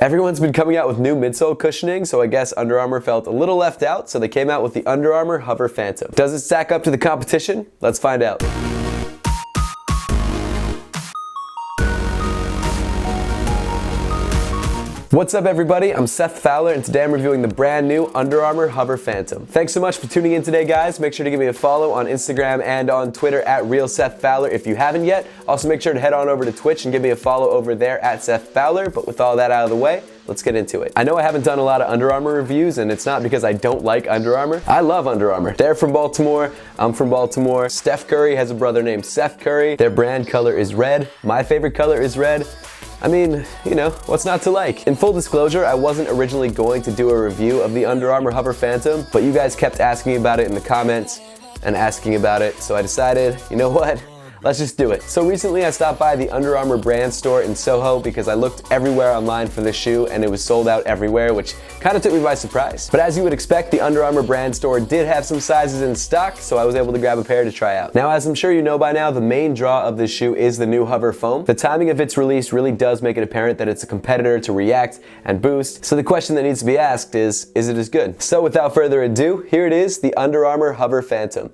Everyone's been coming out with new midsole cushioning, so I guess Under Armour felt a little left out, so they came out with the Under Armour Hovr Phantom. Does it stack up to the competition? Let's find out. What's up everybody, I'm Seth Fowler and today I'm reviewing the brand new Under Armour Hovr Phantom. Thanks so much for tuning in today guys. Make sure to give me a follow on Instagram and on Twitter at RealSethFowler if you haven't yet. Also make sure to head on over to Twitch and give me a follow over there at Seth Fowler. But with all that out of the way, let's get into it. I know I haven't done a lot of Under Armour reviews and it's not because I don't like Under Armour. I love Under Armour. They're from Baltimore, I'm from Baltimore. Steph Curry has a brother named Seth Curry. Their brand color is red. My favorite color is red. I mean, you know, what's not to like? In full disclosure, I wasn't originally going to do a review of the Under Armour Hovr Phantom, but you guys kept asking about it in the comments and asking about it, so I decided, you know what? Let's just do it. So recently I stopped by the Under Armour brand store in Soho because I looked everywhere online for this shoe and it was sold out everywhere, which kind of took me by surprise. But as you would expect, the Under Armour brand store did have some sizes in stock, so I was able to grab a pair to try out. Now, as I'm sure you know by now, the main draw of this shoe is the new Hovr foam. The timing of its release really does make it apparent that it's a competitor to React and Boost, so the question that needs to be asked is it as good? So without further ado, here it is, the Under Armour Hovr Phantom.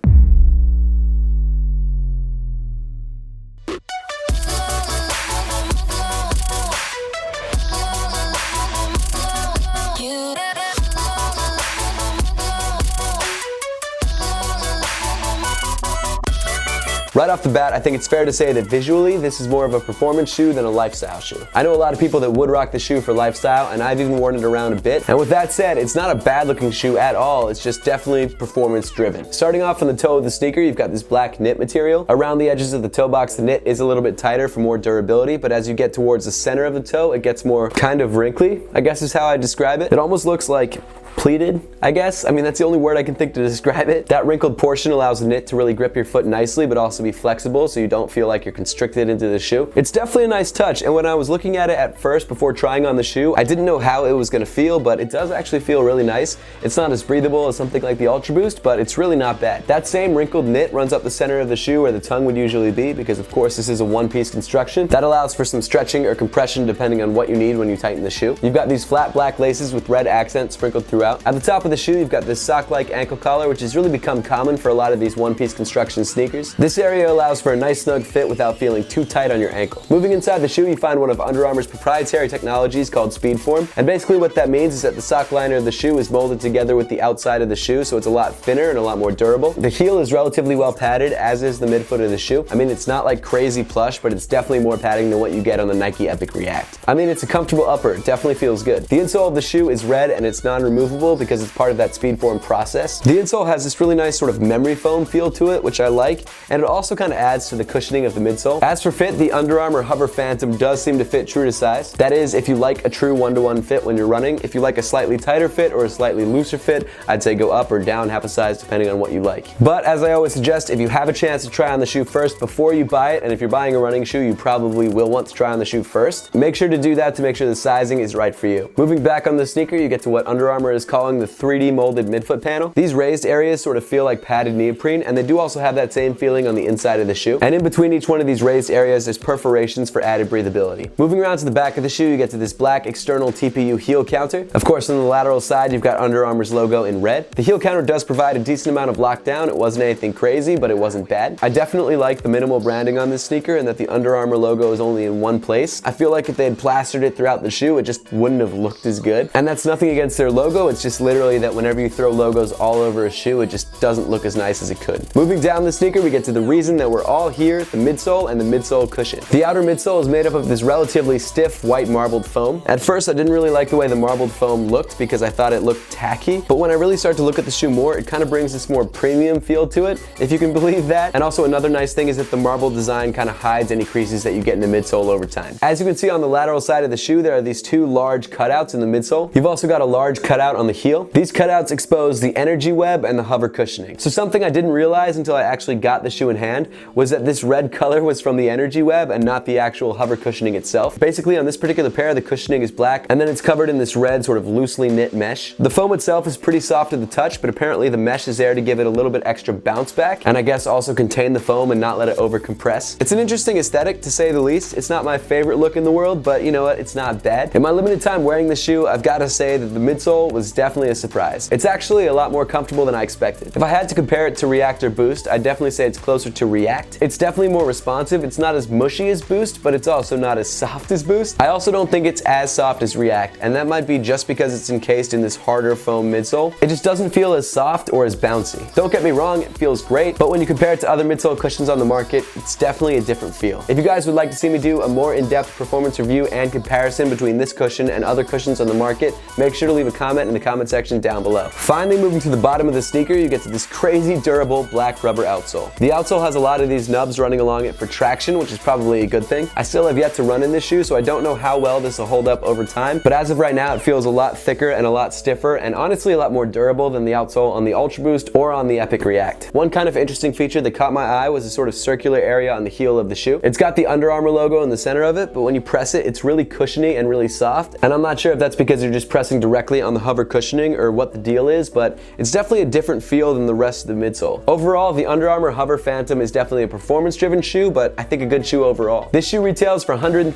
Right off the bat, I think it's fair to say that visually, this is more of a performance shoe than a lifestyle shoe. I know a lot of people that would rock the shoe for lifestyle, and I've even worn it around a bit. And with that said, it's not a bad looking shoe at all, it's just definitely performance driven. Starting off on the toe of the sneaker, you've got this black knit material. Around the edges of the toe box, the knit is a little bit tighter for more durability, but as you get towards the center of the toe, it gets more kind of wrinkly, I guess is how I describe it. It almost looks like pleated, I guess. I mean, that's the only word I can think to describe it. That wrinkled portion allows the knit to really grip your foot nicely, but also be flexible so you don't feel like you're constricted into the shoe. It's definitely a nice touch, and when I was looking at it at first before trying on the shoe, I didn't know how it was gonna feel, but it does actually feel really nice. It's not as breathable as something like the Ultra Boost, but it's really not bad. That same wrinkled knit runs up the center of the shoe where the tongue would usually be, because of course this is a one-piece construction. That allows for some stretching or compression depending on what you need when you tighten the shoe. You've got these flat black laces with red accents sprinkled throughout. At the top of the shoe, you've got this sock-like ankle collar, which has really become common for a lot of these one-piece construction sneakers. This area allows for a nice snug fit without feeling too tight on your ankle. Moving inside the shoe, you find one of Under Armour's proprietary technologies called SpeedForm, and basically what that means is that the sock liner of the shoe is molded together with the outside of the shoe, so it's a lot thinner and a lot more durable. The heel is relatively well padded, as is the midfoot of the shoe. I mean, it's not like crazy plush, but it's definitely more padding than what you get on the Nike Epic React. I mean, it's a comfortable upper, it definitely feels good. The insole of the shoe is red and it's non-removable because it's part of that SpeedForm process. The insole has this really nice sort of memory foam feel to it, which I like, and it also kind of adds to the cushioning of the midsole. As for fit, the Under Armour Hovr Phantom does seem to fit true to size. That is, if you like a true one-to-one fit when you're running. If you like a slightly tighter fit or a slightly looser fit, I'd say go up or down half a size depending on what you like. But as I always suggest, if you have a chance to try on the shoe first before you buy it, and if you're buying a running shoe, you probably will want to try on the shoe first. Make sure to do that to make sure the sizing is right for you. Moving back on the sneaker, you get to what Under Armour is calling the 3D molded midfoot panel. These raised areas sort of feel like padded neoprene, and they do also have that same feeling on the inside of the shoe. And in between each one of these raised areas, there's perforations for added breathability. Moving around to the back of the shoe, you get to this black external TPU heel counter. Of course, on the lateral side, you've got Under Armour's logo in red. The heel counter does provide a decent amount of lockdown. It wasn't anything crazy, but it wasn't bad. I definitely like the minimal branding on this sneaker and that the Under Armour logo is only in one place. I feel like if they had plastered it throughout the shoe, it just wouldn't have looked as good. And that's nothing against their logo, it's just literally that whenever you throw logos all over a shoe, it just doesn't look as nice as it could. Moving down the sneaker, we get to the reason that we're all here, the midsole and the midsole cushion. The outer midsole is made up of this relatively stiff white marbled foam. At first, I didn't really like the way the marbled foam looked because I thought it looked tacky, but when I really start to look at the shoe more, it kind of brings this more premium feel to it, if you can believe that. And also another nice thing is that the marble design kind of hides any creases that you get in the midsole over time. As you can see on the lateral side of the shoe, there are these two large cutouts in the midsole. You've also got a large cutout on the heel. These cutouts expose the energy web and the hover cushioning. So something I didn't realize until I actually got the shoe in hand understand was that this red color was from the energy web and not the actual hover cushioning itself. Basically, on this particular pair, the cushioning is black, and then it's covered in this red sort of loosely knit mesh. The foam itself is pretty soft to the touch, but apparently the mesh is there to give it a little bit extra bounce back, and I guess also contain the foam and not let it over compress. It's an interesting aesthetic, to say the least. It's not my favorite look in the world, but you know what, it's not bad. In my limited time wearing this shoe, I've got to say that the midsole was definitely a surprise. It's actually a lot more comfortable than I expected. If I had to compare it to React or Boost, I'd definitely say it's closer to React. It's definitely more responsive. It's not as mushy as Boost, but it's also not as soft as Boost. I also don't think it's as soft as React, and that might be just because it's encased in this harder foam midsole. It just doesn't feel as soft or as bouncy. Don't get me wrong, it feels great, but when you compare it to other midsole cushions on the market, it's definitely a different feel. If you guys would like to see me do a more in-depth performance review and comparison between this cushion and other cushions on the market, make sure to leave a comment in the comment section down below. Finally, moving to the bottom of the sneaker, you get to this crazy durable black rubber outsole. The outsole has a lot of these nubs running along it for traction, which is probably a good thing. I still have yet to run in this shoe, so I don't know how well this will hold up over time, but as of right now, it feels a lot thicker and a lot stiffer, and honestly a lot more durable than the outsole on the Ultra Boost or on the Epic React. One kind of interesting feature that caught my eye was a sort of circular area on the heel of the shoe. It's got the Under Armour logo in the center of it, but when you press it, it's really cushiony and really soft, and I'm not sure if that's because you're just pressing directly on the hover cushioning or what the deal is, but it's definitely a different feel than the rest of the midsole. Overall, the Under Armour Hovr Phantom is definitely a performance-driven shoe, but I think a good shoe overall. This shoe retails for $130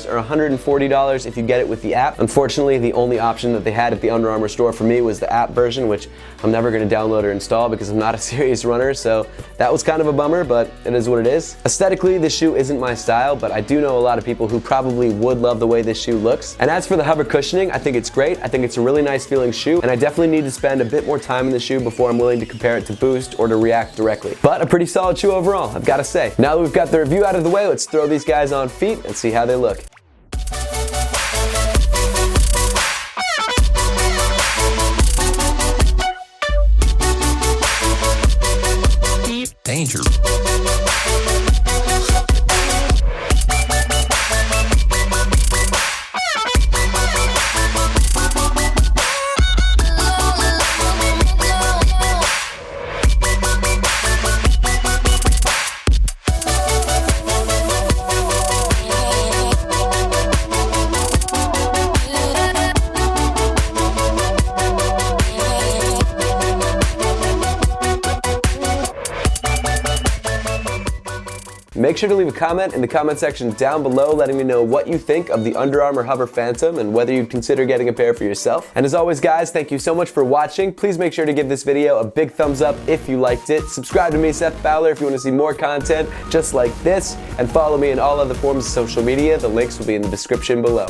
or $140 if you get it with the app. Unfortunately, the only option that they had at the Under Armour store for me was the app version, which I'm never going to download or install because I'm not a serious runner, so that was kind of a bummer, but it is what it is. Aesthetically, this shoe isn't my style, but I do know a lot of people who probably would love the way this shoe looks. And as for the hover cushioning, I think it's great. I think it's a really nice feeling shoe, and I definitely need to spend a bit more time in the shoe before I'm willing to compare it to Boost or to React directly. But a pretty solid shoe overall, I've got to say. Now that we've got the review out of the way, let's throw these guys on feet and see how they look. Danger. Make sure to leave a comment in the comment section down below letting me know what you think of the Under Armour Hovr Phantom and whether you'd consider getting a pair for yourself. And as always guys, thank you so much for watching. Please make sure to give this video a big thumbs up if you liked it. Subscribe to me, Seth Fowler, if you want to see more content just like this, and follow me in all other forms of social media. The links will be in the description below.